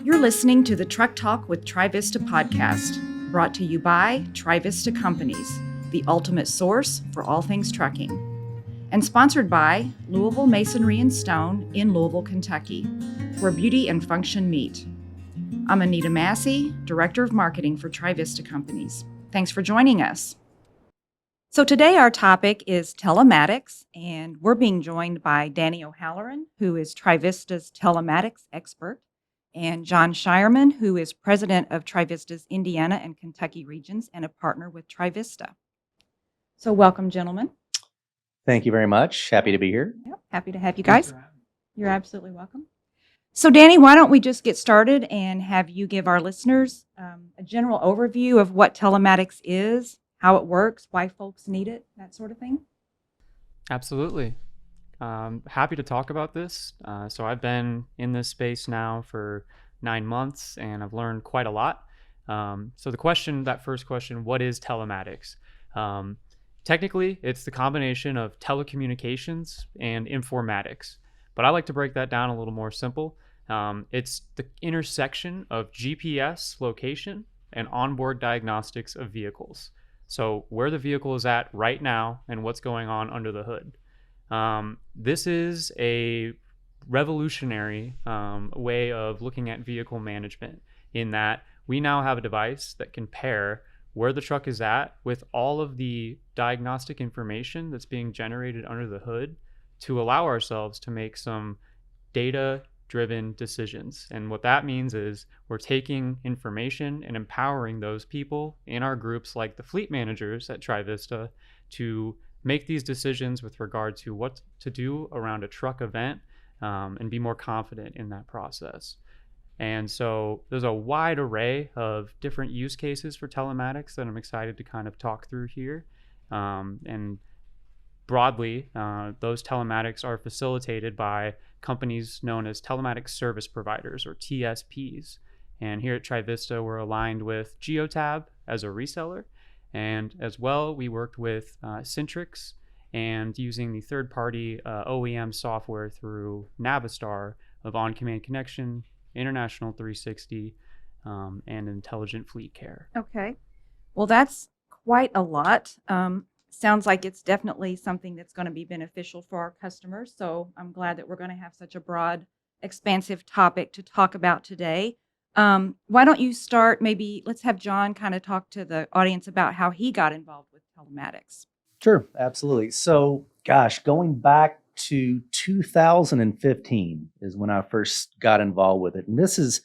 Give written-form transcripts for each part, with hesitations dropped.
You're listening to the Truck Talk with Trivista podcast, brought to you by Trivista Companies, the ultimate source for all things trucking, and sponsored by Louisville Masonry and Stone in Louisville, Kentucky, where beauty and function meet. I'm Anita Massey, Director of Marketing for Trivista Companies. Thanks for joining us. So today our topic is telematics, and we're being joined by Danny O'Halloran, who is Trivista's Telematics Expert, and John Shireman, who is President of Trivista's Indiana and Kentucky regions and a partner with Trivista. So welcome, gentlemen. Thank you very much. Happy to be here. Yep, happy to have you guys. You're absolutely welcome. So Danny, why don't we just get started and have you give our listeners a general overview of what telematics is, how it works, why folks need it, that sort of thing? Absolutely. Happy to talk about this. So I've been in this space now for 9 months and I've learned quite a lot. So that first question, what is telematics? Technically, it's the combination of telecommunications and informatics, but I like to break that down a little more simple. It's the intersection of GPS location and onboard diagnostics of vehicles. So where the vehicle is at right now and what's going on under the hood. This is a revolutionary way of looking at vehicle management in that we now have a device that can pair where the truck is at with all of the diagnostic information that's being generated under the hood to allow ourselves to make some data-driven decisions. And what that means is we're taking information and empowering those people in our groups like the fleet managers at Trivista to make these decisions with regard to what to do around a truck event and be more confident in that process. And so there's a wide array of different use cases for telematics that I'm excited to kind of talk through here. And broadly, those telematics are facilitated by companies known as telematics service providers, or TSPs. And here at Trivista, we're aligned with Geotab as a reseller. And as well, we worked with Centrix and using the third-party OEM software through Navistar of On-Command Connection, International 360, and Intelligent Fleet Care. Okay. Well, that's quite a lot. Sounds like it's definitely something that's going to be beneficial for our customers. So I'm glad that we're going to have such a broad, expansive topic to talk about today. Why don't you start? Maybe let's have John kind of talk to the audience about how he got involved with telematics. Sure, absolutely. So, going back to 2015 is when I first got involved with it. And this is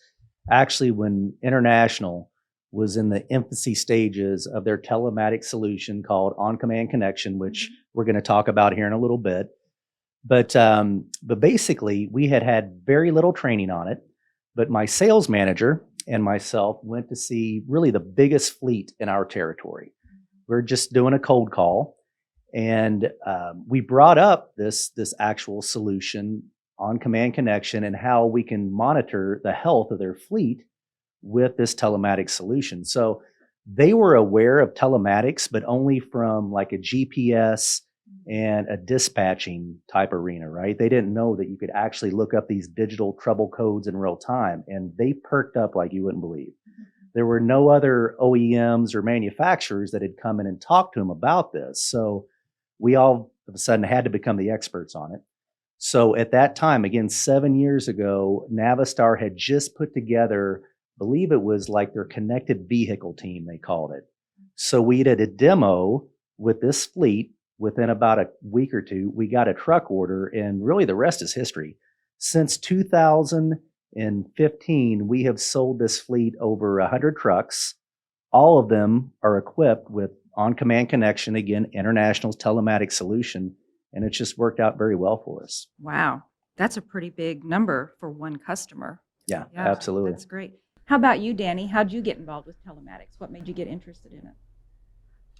actually when International was in the infancy stages of their telematics solution called On-Command Connection, which we're going to talk about here in a little bit. But basically, we had very little training on it. But my sales manager and myself went to see really the biggest fleet in our territory. We're just doing a cold call. And we brought up this actual solution, On-Command Connection, and how we can monitor the health of their fleet with this telematics solution. So they were aware of telematics, but only from like a GPS and a dispatching type arena, right? They didn't know that you could actually look up these digital trouble codes in real time, and they perked up like you wouldn't believe. There were no other OEMs or manufacturers that had come in and talked to them about this. So we all of a sudden had to become the experts on it. So at that time, again, 7 years ago, Navistar had just put together, I believe it was like their connected vehicle team, they called it. So we did a demo with this fleet. Within about a week or two, we got a truck order, and really the rest is history. Since 2015, we have sold this fleet over 100 trucks. All of them are equipped with On-Command Connection, again, International's telematics solution, and it's just worked out very well for us. Wow. That's a pretty big number for one customer. Yeah, absolutely. That's great. How about you, Danny? How'd you get involved with telematics? What made you get interested in it?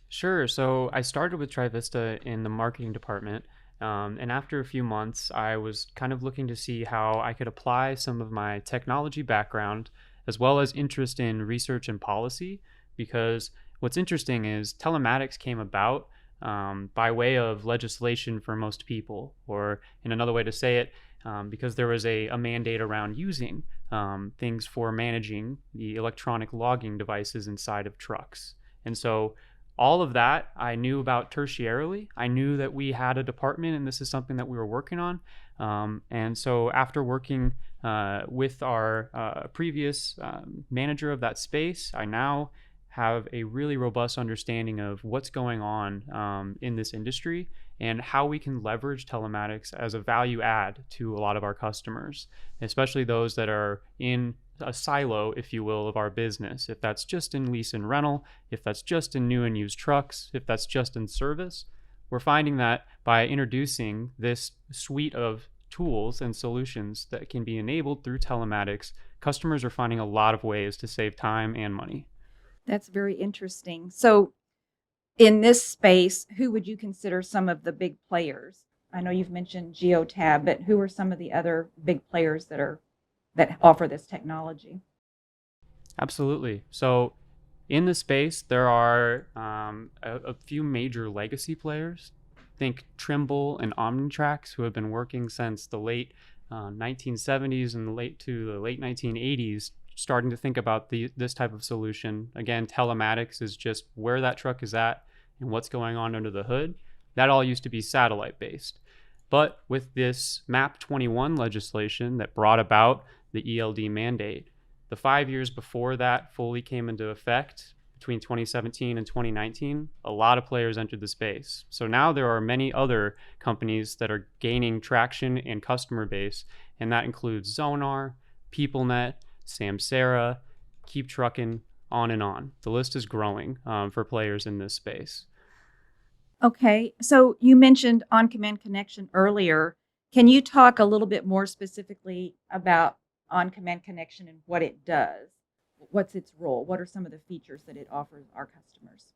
Sure. So I started with Trivista in the marketing department. And after a few months, I was kind of looking to see how I could apply some of my technology background as well as interest in research and policy. Because what's interesting is telematics came about by way of legislation for most people, or in another way to say it, because there was a mandate around using things for managing the electronic logging devices inside of trucks. And so all of that I knew about tertiarily. I knew that we had a department and this is something that we were working on. And so after working with our previous manager of that space, I now have a really robust understanding of what's going on in this industry and how we can leverage telematics as a value add to a lot of our customers, especially those that are in a silo, if you will, of our business. If that's just in lease and rental, if that's just in new and used trucks, if that's just in service, we're finding that by introducing this suite of tools and solutions that can be enabled through telematics, customers are finding a lot of ways to save time and money. That's very interesting. So in this space, who would you consider some of the big players? I know you've mentioned Geotab, but who are some of the other big players that offer this technology? Absolutely. So in the space, there are a few major legacy players. Think Trimble and Omnitrax, who have been working since the late 1970s and the late 1980s, starting to think about this type of solution. Again, telematics is just where that truck is at and what's going on under the hood. That all used to be satellite based. But with this MAP 21 legislation that brought about the ELD mandate, the 5 years before that fully came into effect, between 2017 and 2019, a lot of players entered the space. So now there are many other companies that are gaining traction and customer base, and that includes Zonar, PeopleNet, Samsara, Keep Truckin', on and on. The list is growing for players in this space. Okay, so you mentioned on-command connection earlier. Can you talk a little bit more specifically about on-command connection and what it does? What's its role? What are some of the features that it offers our customers?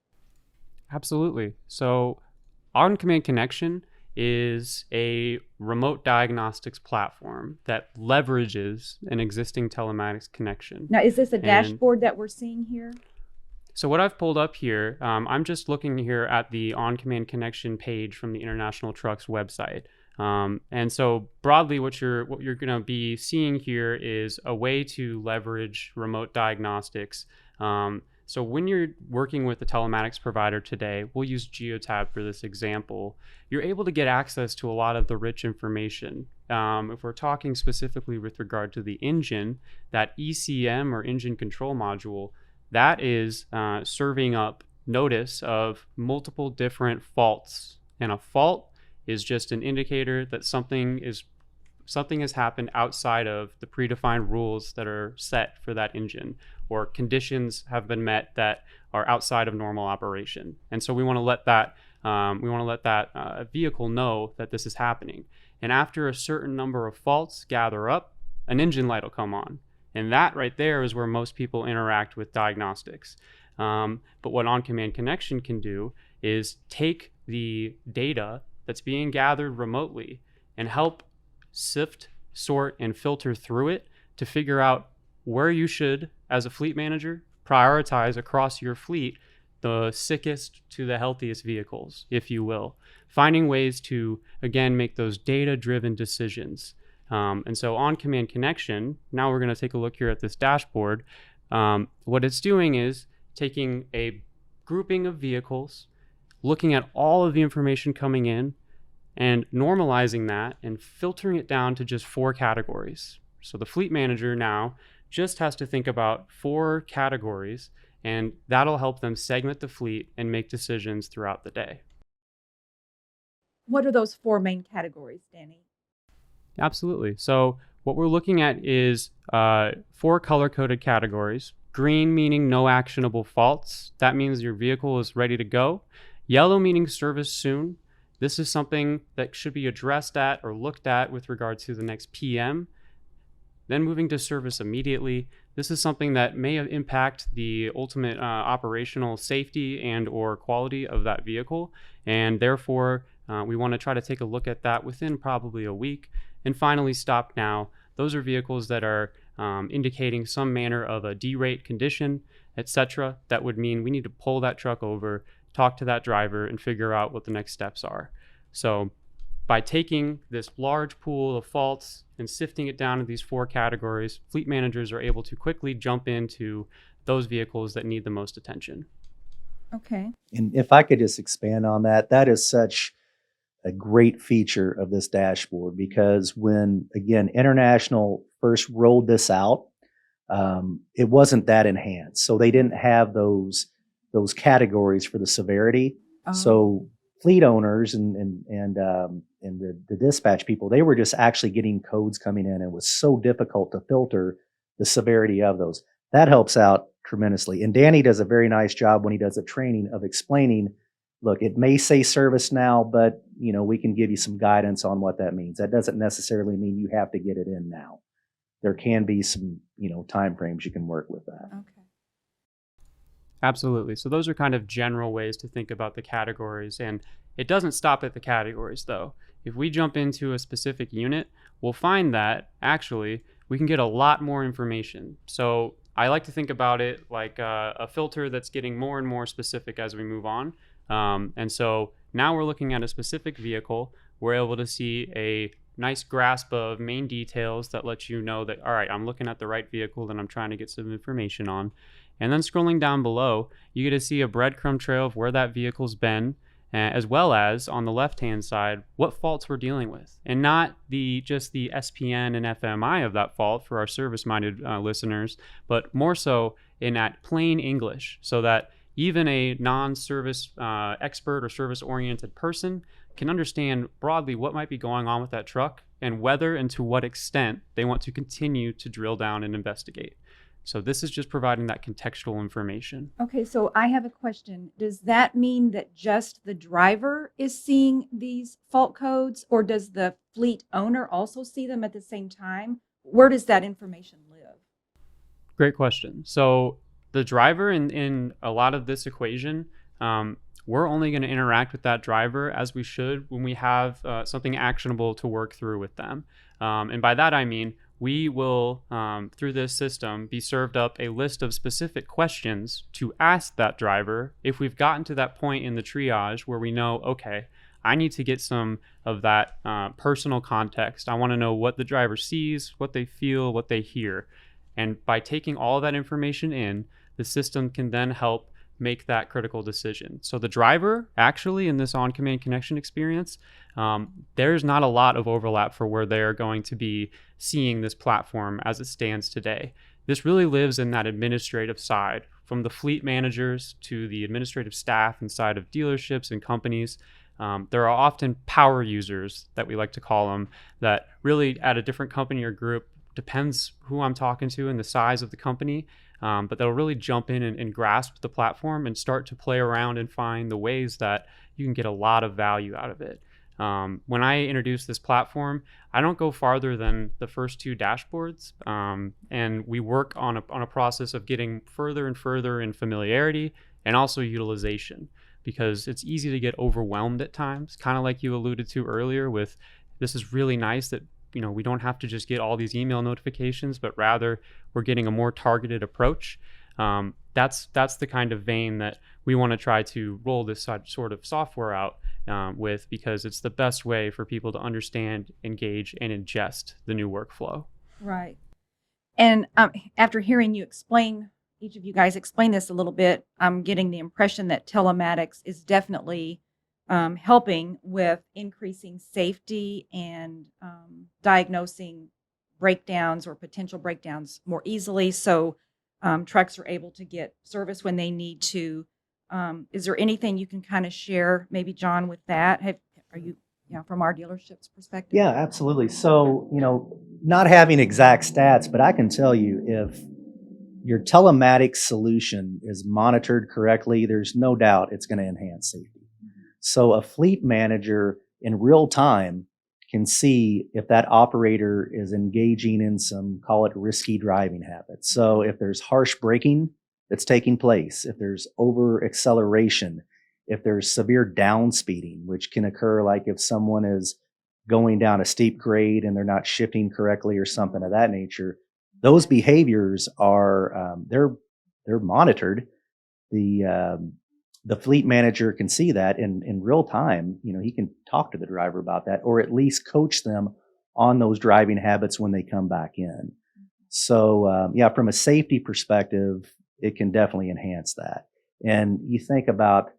Absolutely. So on-command connection is a remote diagnostics platform that leverages an existing telematics connection. Now, is this a dashboard that we're seeing here? So what I've pulled up here, I'm just looking here at the on-command connection page from the International Trucks website. And so broadly, what you're going to be seeing here is a way to leverage remote diagnostics. So when you're working with a telematics provider today, we'll use Geotab for this example, you're able to get access to a lot of the rich information. If we're talking specifically with regard to the engine, that ECM or engine control module, that is serving up notice of multiple different faults. And a fault is just an indicator that something has happened outside of the predefined rules that are set for that engine, or conditions have been met that are outside of normal operation. And so we want to let that vehicle know that this is happening. And after a certain number of faults gather up, an engine light will come on. And that right there is where most people interact with diagnostics. But what on-command connection can do is take the data that's being gathered remotely and help sift, sort, and filter through it to figure out where you should, as a fleet manager, prioritize across your fleet the sickest to the healthiest vehicles, if you will. Finding ways to, again, make those data-driven decisions. And so on-command connection, now we're going to take a look here at this dashboard. What it's doing is taking a grouping of vehicles, looking at all of the information coming in, and normalizing that and filtering it down to just 4 categories. So the fleet manager now just has to think about 4 categories, and that'll help them segment the fleet and make decisions throughout the day. What are those 4 main categories, Danny? Absolutely. So what we're looking at is 4 color-coded categories. Green meaning no actionable faults. That means your vehicle is ready to go. Yellow meaning service soon. This is something that should be addressed at or looked at with regard to the next PM. Then moving to service immediately. This is something that may impact the ultimate operational safety and or quality of that vehicle. And therefore, we want to try to take a look at that within probably a week. And finally, stop now. Those are vehicles that are indicating some manner of a derate condition, etc. That would mean we need to pull that truck over, talk to that driver, and figure out what the next steps are. So by taking this large pool of faults and sifting it down into these 4 categories, fleet managers are able to quickly jump into those vehicles that need the most attention. Okay. And if I could just expand on that, that is such a great feature of this dashboard, because when, again, International first rolled this out, it wasn't that enhanced. So they didn't have those categories for the severity. Oh. So fleet owners and the dispatch people, they were just actually getting codes coming in. It was so difficult to filter the severity of those. That helps out tremendously. And Danny does a very nice job when he does a training of explaining, look, it may say service now, but we can give you some guidance on what that means. That doesn't necessarily mean you have to get it in now. There can be some, time frames you can work with that. Okay. Absolutely. So those are kind of general ways to think about the categories. And it doesn't stop at the categories, though. If we jump into a specific unit, we'll find that actually we can get a lot more information. So I like to think about it like a filter that's getting more and more specific as we move on. And so now we're looking at a specific vehicle. We're able to see a nice grasp of main details that lets you know that, all right, I'm looking at the right vehicle that I'm trying to get some information on. And then scrolling down below, you get to see a breadcrumb trail of where that vehicle's been, as well as on the left-hand side, what faults we're dealing with. And not just the SPN and FMI of that fault for our service-minded listeners, but more so in that plain English, so that even a non-service expert or service-oriented person can understand broadly what might be going on with that truck and whether and to what extent they want to continue to drill down and investigate. So this is just providing that contextual information. Okay, so I have a question. Does that mean that just the driver is seeing these fault codes, or does the fleet owner also see them at the same time? Where does that information live? Great question. So the driver in a lot of this equation, we're only going to interact with that driver as we should when we have something actionable to work through with them. And by that I mean, we will, through this system, be served up a list of specific questions to ask that driver if we've gotten to that point in the triage where we know, okay, I need to get some of that personal context. I want to know what the driver sees, what they feel, what they hear. And by taking all of that information in, the system can then help make that critical decision. So the driver, actually, in this on-command connection experience, there's not a lot of overlap for where they're going to be seeing this platform as it stands today. This really lives in that administrative side, from the fleet managers to the administrative staff inside of dealerships and companies. There are often power users, that we like to call them, that really at a different company or group, depends who I'm talking to and the size of the company, but they'll really jump in and grasp the platform and start to play around and find the ways that you can get a lot of value out of it. When I introduce this platform, I don't go farther than the first 2 dashboards, and we work on a process of getting further and further in familiarity and also utilization, because it's easy to get overwhelmed at times, kind of like you alluded to earlier with, this is really nice that we don't have to just get all these email notifications, but rather we're getting a more targeted approach. That's the kind of vein that we want to try to roll this sort of software out with, because it's the best way for people to understand, engage, and ingest the new workflow. Right. And after hearing you explain, each of you guys explain this a little bit, I'm getting the impression that telematics is definitely helping with increasing safety and diagnosing breakdowns or potential breakdowns more easily. So trucks are able to get service when they need to. Is there anything you can kind of share, maybe John, with that? Are you, from our dealership's perspective? Yeah, absolutely. So, not having exact stats, but I can tell you, if your telematics solution is monitored correctly, there's no doubt it's going to enhance safety. So a fleet manager in real time can see if that operator is engaging in some, call it, risky driving habits. So if there's harsh braking that's taking place, if there's over acceleration, if there's severe down speeding, which can occur like if someone is going down a steep grade and they're not shifting correctly or something of that nature, those behaviors are they're monitored. the fleet manager can see that in real time. He can talk to the driver about that, or at least coach them on those driving habits when they come back in. So, from a safety perspective, it can definitely enhance that. And you think about,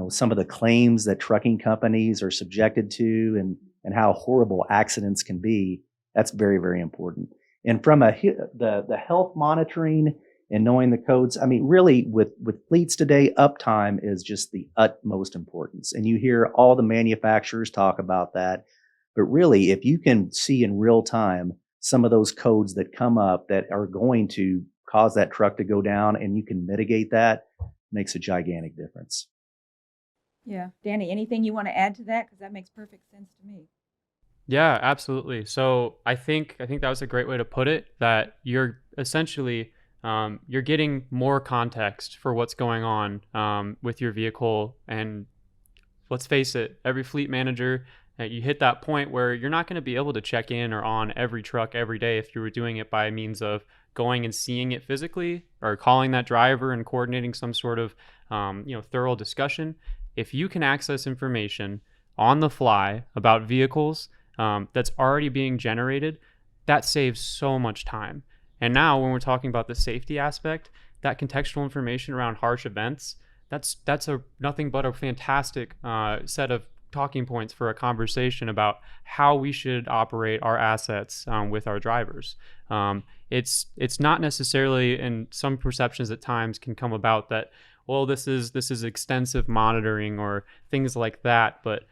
some of the claims that trucking companies are subjected to and how horrible accidents can be. That's very, very important. And from the health monitoring and knowing the codes, really with fleets today, uptime is just the utmost importance. And you hear all the manufacturers talk about that. But really, if you can see in real time some of those codes that come up that are going to cause that truck to go down and you can mitigate that, makes a gigantic difference. Yeah. Danny, anything you want to add to that? Because that makes perfect sense to me. Yeah, absolutely. So I think that was a great way to put it, that you're essentially you're getting more context for what's going on with your vehicle. And let's face it, every fleet manager, you hit that point where you're not going to be able to check in or on every truck every day if you were doing it by means of going and seeing it physically or calling that driver and coordinating some sort of thorough discussion. If you can access information on the fly about vehicles that's already being generated, that saves so much time. And now when we're talking about the safety aspect, that contextual information around harsh events, that's nothing but a fantastic set of talking points for a conversation about how we should operate our assets with our drivers. It's not necessarily, and some perceptions at times can come about that, well, this is extensive monitoring or things like that, but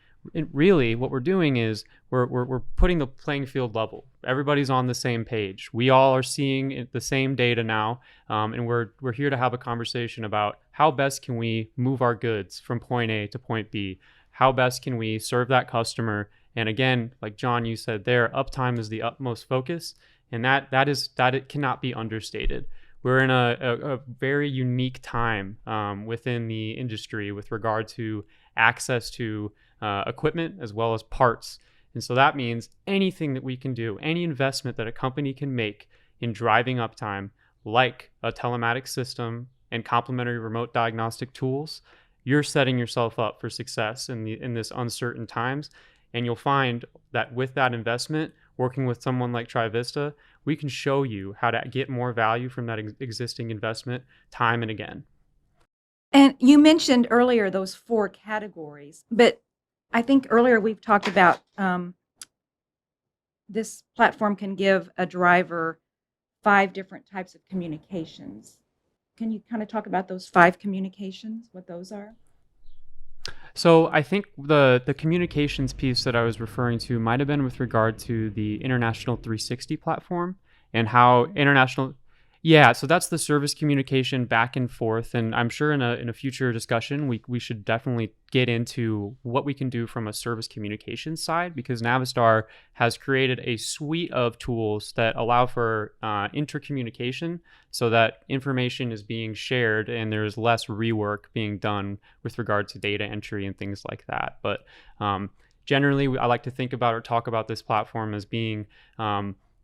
really what we're doing is we're putting the playing field level. Everybody's on the same page. We all are seeing the same data now, and we're here to have a conversation about how best can we move our goods from point A to point B. How best can we serve that customer? And again, like John, you said there, uptime is the utmost focus, and that it cannot be understated. We're in a very unique time within the industry with regard to access to equipment as well as parts. And so that means anything that we can do, any investment that a company can make in driving uptime, like a telematics system and complementary remote diagnostic tools, you're setting yourself up for success in this uncertain times. And you'll find that with that investment, working with someone like Trivista, we can show you how to get more value from that existing investment time and again. And you mentioned earlier those 4 categories, but I think earlier we've talked about this platform can give a driver 5 different types of communications. Can you kind of talk about those 5 communications, what those are? So I think the communications piece that I was referring to might have been with regard to the International 360 platform and how international. Yeah, so that's the service communication back and forth, and I'm sure in a future discussion we should definitely get into what we can do from a service communication side, because Navistar has created a suite of tools that allow for intercommunication so that information is being shared and there's less rework being done with regard to data entry and things like that. But generally, I like to think about or talk about this platform as being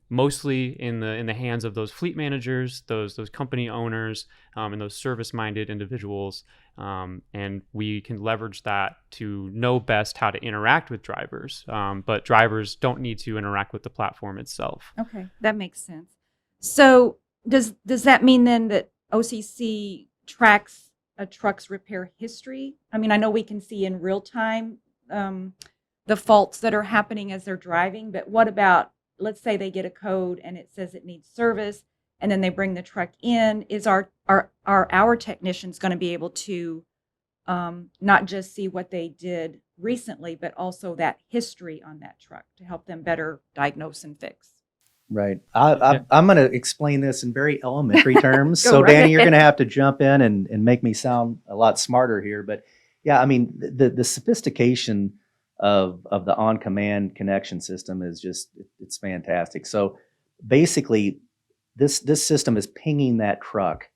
mostly in the hands of those fleet managers, those company owners, and those service-minded individuals, and we can leverage that to know best how to interact with drivers. But drivers don't need to interact with the platform itself. Okay, that makes sense. So does that mean then that OCC tracks a truck's repair history? I mean, I know we can see in real time the faults that are happening as they're driving, but what about, let's say they get a code and it says it needs service, and then they bring the truck in. Is our technicians going to be able to not just see what they did recently, but also that history on that truck to help them better diagnose and fix? Right. I'm going to explain this in very elementary terms. Go So, right Danny, you're ahead. going to have to jump in and make me sound a lot smarter here. But yeah, I mean, the sophistication of the on-command connection system is just, it's fantastic. So basically, this system is pinging that truck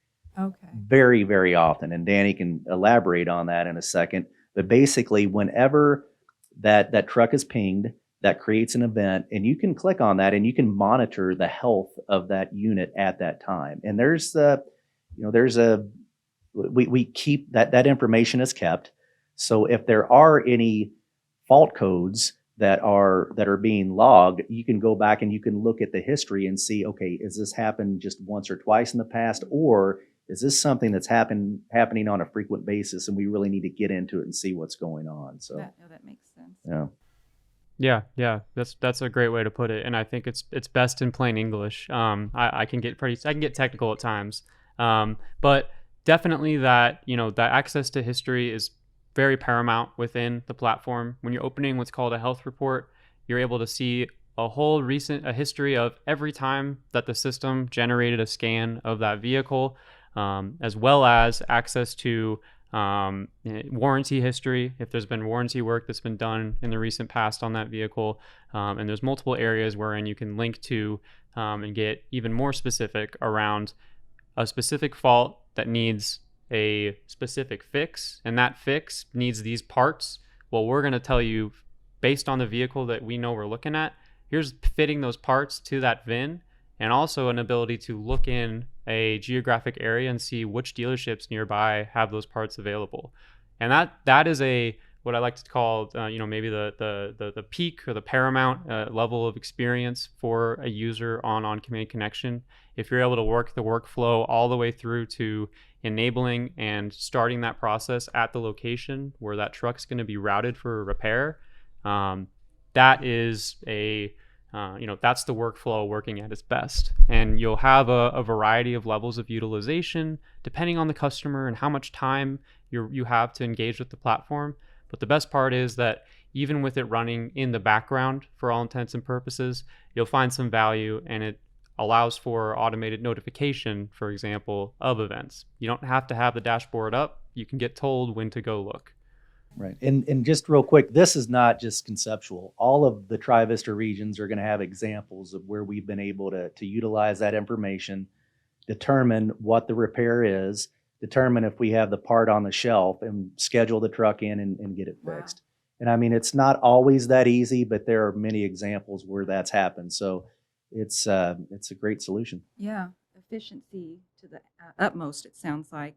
very, very often. And Danny can elaborate on that in a second. But basically, whenever that truck is pinged, that creates an event, and you can click on that and you can monitor the health of that unit at that time. And there's a we keep that information is kept. So if there are any fault codes that are being logged, you can go back and you can look at the history and see, okay, is this happened just once or twice in the past, or is this something that's happening on a frequent basis, and we really need to get into it and see what's going on? So that makes sense. yeah. That's a great way to put it, and I think it's best in plain English. I can get technical at times, but definitely that that access to history is very paramount within the platform. When you're opening what's called a health report, you're able to see a history of every time that the system generated a scan of that vehicle, as well as access to warranty history, if there's been warranty work that's been done in the recent past on that vehicle. And there's multiple areas wherein you can link to and get even more specific around a specific fault that needs a specific fix, and that fix needs these parts. Well, we're going to tell you, based on the vehicle that we know we're looking at, here's fitting those parts to that VIN, and also an ability to look in a geographic area and see which dealerships nearby have those parts available. And that is what I like to call maybe the peak or the paramount level of experience for a user on command connection. If you're able to work the workflow all the way through to enabling and starting that process at the location where that truck's going to be routed for repair, that is that's the workflow working at its best. And you'll have a variety of levels of utilization depending on the customer and how much time you have to engage with the platform. But the best part is that even with it running in the background for all intents and purposes, you'll find some value, and it allows for automated notification, for example, of events. You don't have to have the dashboard up. You can get told when to go look. Right. And just real quick, this is not just conceptual. All of the Trivista regions are going to have examples of where we've been able to utilize that information, determine what the repair is, determine if we have the part on the shelf, and schedule the truck in and get it fixed. Wow. And I mean, it's not always that easy, but there are many examples where that's happened. So it's a great solution. Yeah, efficiency to the utmost, it sounds like.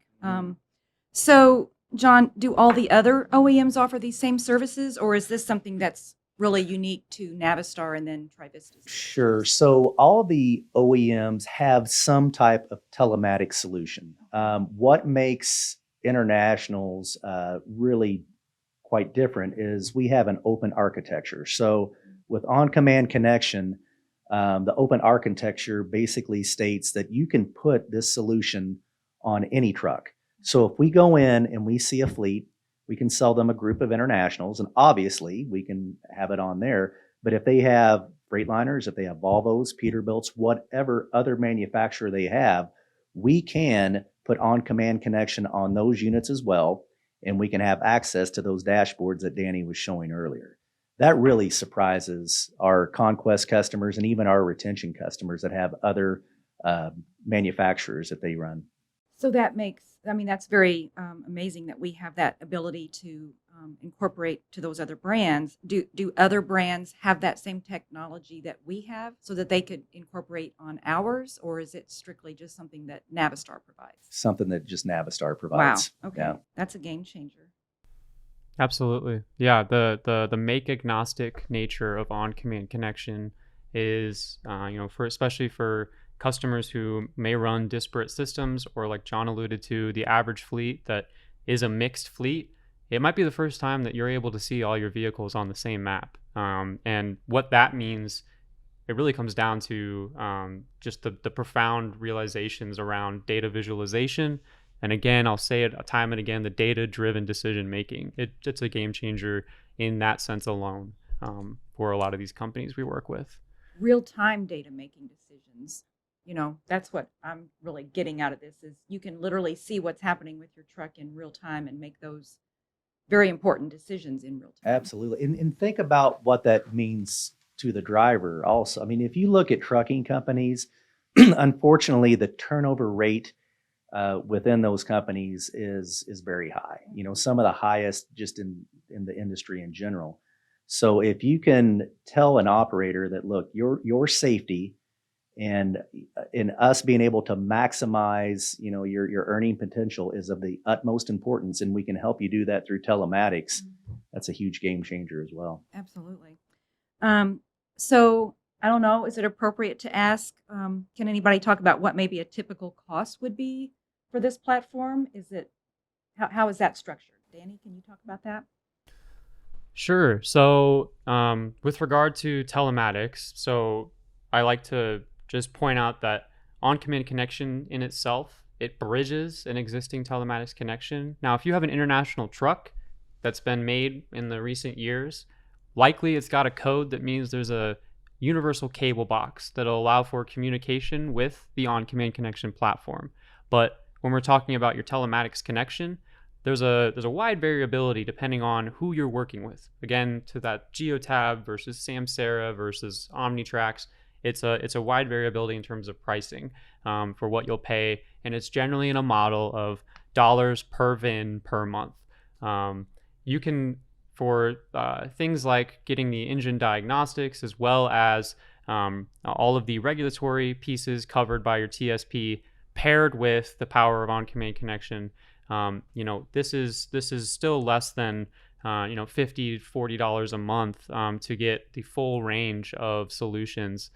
So, John, do all the other OEMs offer these same services, or is this something that's really unique to Navistar and then Trivista? Sure. So all the OEMs have some type of telematics solution. What makes International's really quite different is we have an open architecture. So with on-command connection, the open architecture basically states that you can put this solution on any truck. So if we go in and we see a fleet, we can sell them a group of Internationals, and obviously we can have it on there. But if they have Freightliners, if they have Volvos, Peterbilts, whatever other manufacturer they have, we can put on-command connection on those units as well, and we can have access to those dashboards that Danny was showing earlier. That really surprises our conquest customers and even our retention customers that have other manufacturers that they run. So that's very amazing that we have that ability to incorporate to those other brands. Do other brands have that same technology that we have so that they could incorporate on ours, or is it strictly just something that Navistar provides? Something that just Navistar provides. Wow. Okay. Yeah. That's a game changer. Absolutely. Yeah. The make agnostic nature of on-command connection is, especially for customers who may run disparate systems, or like John alluded to, the average fleet that is a mixed fleet. It might be the first time that you're able to see all your vehicles on the same map. And what that means, it really comes down to just the profound realizations around data visualization. And again, I'll say it time and again, the data-driven decision making. It's a game changer in that sense alone for a lot of these companies we work with. Real-time data making decisions. That's what I'm really getting out of this, is you can literally see what's happening with your truck in real time and make those very important decisions in real time. Absolutely. And think about what that means to the driver also. I mean, if you look at trucking companies, unfortunately, the turnover rate within those companies is very high. Some of the highest just in the industry in general. So if you can tell an operator that, look, your safety And in us being able to maximize, your earning potential is of the utmost importance, and we can help you do that through telematics. That's a huge game changer as well. Absolutely. So I don't know, is it appropriate to ask, can anybody talk about what maybe a typical cost would be for this platform? How is that structured? Danny, can you talk about that? Sure. So, with regard to telematics, so I like to just point out that on-command connection in itself, it bridges an existing telematics connection. Now, if you have an international truck that's been made in the recent years, likely it's got a code that means there's a universal cable box that'll allow for communication with the on-command connection platform. But when we're talking about your telematics connection, there's a wide variability depending on who you're working with. Again, to that GeoTab versus Samsara versus OmniTrax, it's a wide variability in terms of pricing for what you'll pay, and it's generally in a model of dollars per VIN per month. You can, for things like getting the engine diagnostics as well as all of the regulatory pieces covered by your TSP paired with the power of on-command connection, this is still less than $50, $40 a month to get the full range of solutions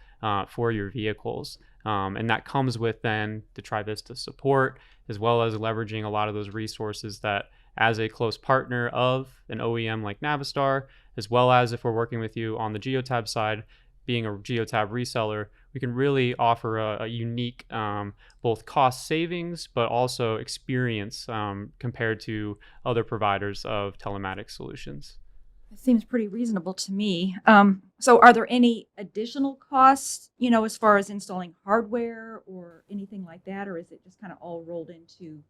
for your vehicles. And that comes with then the Trivista support, as well as leveraging a lot of those resources that, as a close partner of an OEM like Navistar, as well as if we're working with you on the GeoTab side, being a GeoTab reseller, we can really offer a unique both cost savings, but also experience compared to other providers of telematics solutions. It seems pretty reasonable to me. So are there any additional costs, as far as installing hardware or anything like that, or is it just kind of all rolled into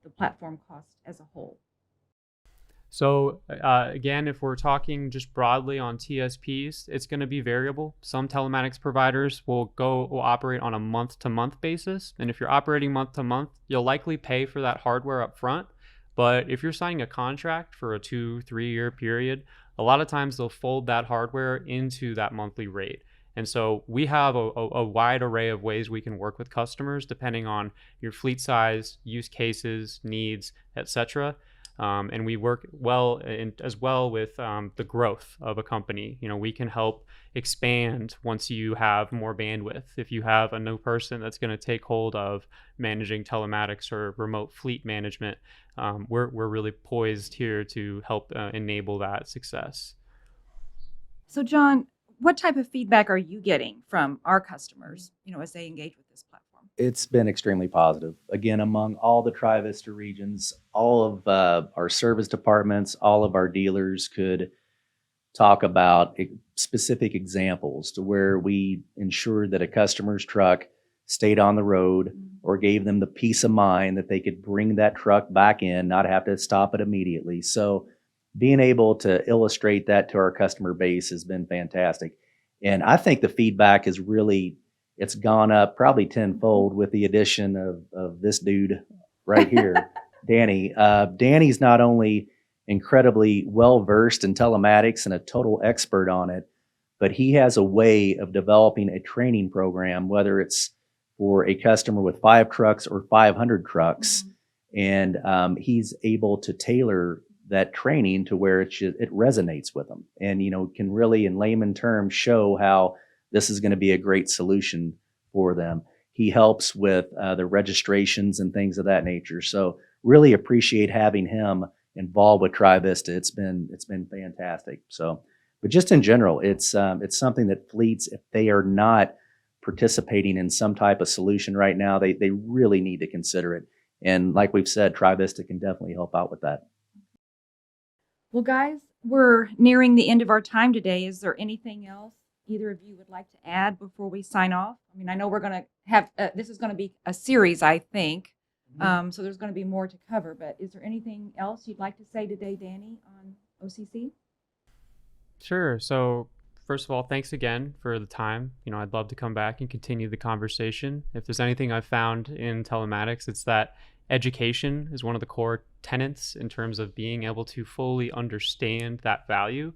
the platform cost as a whole? So again, if we're talking just broadly on TSPs, it's going to be variable. Some telematics providers will operate on a month-to-month basis. And if you're operating month-to-month, you'll likely pay for that hardware up front. But if you're signing a contract for a 2-3 year period, a lot of times they'll fold that hardware into that monthly rate. And so we have a wide array of ways we can work with customers depending on your fleet size, use cases, needs, etc. And we work as well with the growth of a company. We can help expand once you have more bandwidth. If you have a new person that's going to take hold of managing telematics or remote fleet management, we're really poised here to help enable that success. So, John, what type of feedback are you getting from our customers, as they engage with this platform? It's been extremely positive. Again, among all the Trivista regions, all of our service departments, all of our dealers could talk about specific examples to where we ensured that a customer's truck stayed on the road or gave them the peace of mind that they could bring that truck back in, not have to stop it immediately. So being able to illustrate that to our customer base has been fantastic. And I think the feedback is really, it's gone up probably tenfold with the addition of this dude right here, Danny. Danny's not only incredibly well-versed in telematics and a total expert on it, but he has a way of developing a training program, whether it's for a customer with 5 trucks or 500 trucks. And he's able to tailor that training to where it resonates with them and, can really in layman terms show how this is going to be a great solution for them. He helps with the registrations and things of that nature. So really appreciate having him involved with Trivista. It's been fantastic. So, but just in general, it's something that fleets, if they are not participating in some type of solution right now, they really need to consider it. And like we've said, Trivista can definitely help out with that. Well, guys, we're nearing the end of our time today. Is there anything else either of you would like to add before we sign off? I mean, I know we're going to have, this is going to be a series, I think. So there's going to be more to cover, but is there anything else you'd like to say today, Danny, on OCC? Sure. So first of all, thanks again for the time. I'd love to come back and continue the conversation. If there's anything I've found in telematics, it's that education is one of the core tenets in terms of being able to fully understand that value.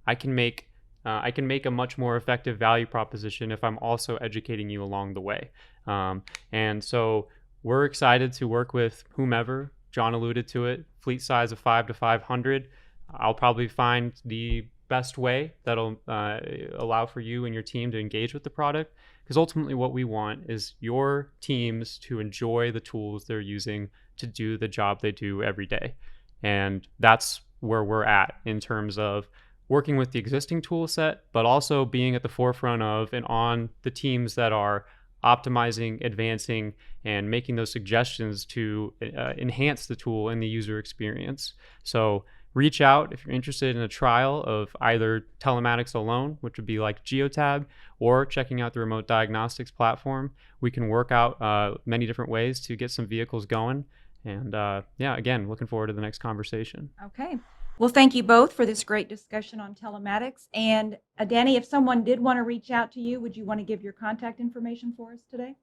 I can make I can make a much more effective value proposition if I'm also educating you along the way. And so we're excited to work with whomever. John alluded to it, fleet size of 5 to 500. I'll probably find the best way that'll allow for you and your team to engage with the product, because ultimately what we want is your teams to enjoy the tools they're using to do the job they do every day. And that's where we're at in terms of working with the existing tool set, but also being at the forefront of and on the teams that are optimizing, advancing, and making those suggestions to enhance the tool and the user experience. So reach out if you're interested in a trial of either telematics alone, which would be like Geotab, or checking out the remote diagnostics platform. We can work out many different ways to get some vehicles going. And again, looking forward to the next conversation. Okay. Well, thank you both for this great discussion on telematics. And Danny, if someone did want to reach out to you, would you want to give your contact information for us today?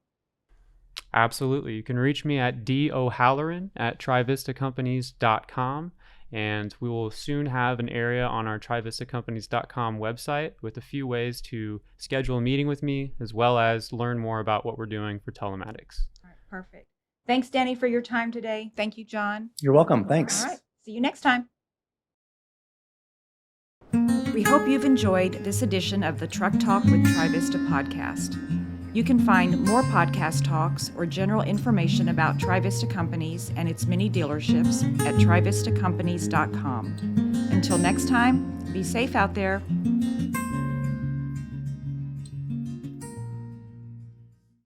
Absolutely. You can reach me at dohalloran@trivistacompanies.com. And we will soon have an area on our trivistacompanies.com website with a few ways to schedule a meeting with me, as well as learn more about what we're doing for telematics. All right, perfect. Thanks, Danny, for your time today. Thank you, John. You're welcome. Thanks. All right. See you next time. We hope you've enjoyed this edition of the Truck Talk with Trivista podcast. You can find more podcast talks or general information about Trivista Companies and its many dealerships at trivistacompanies.com. Until next time, be safe out there.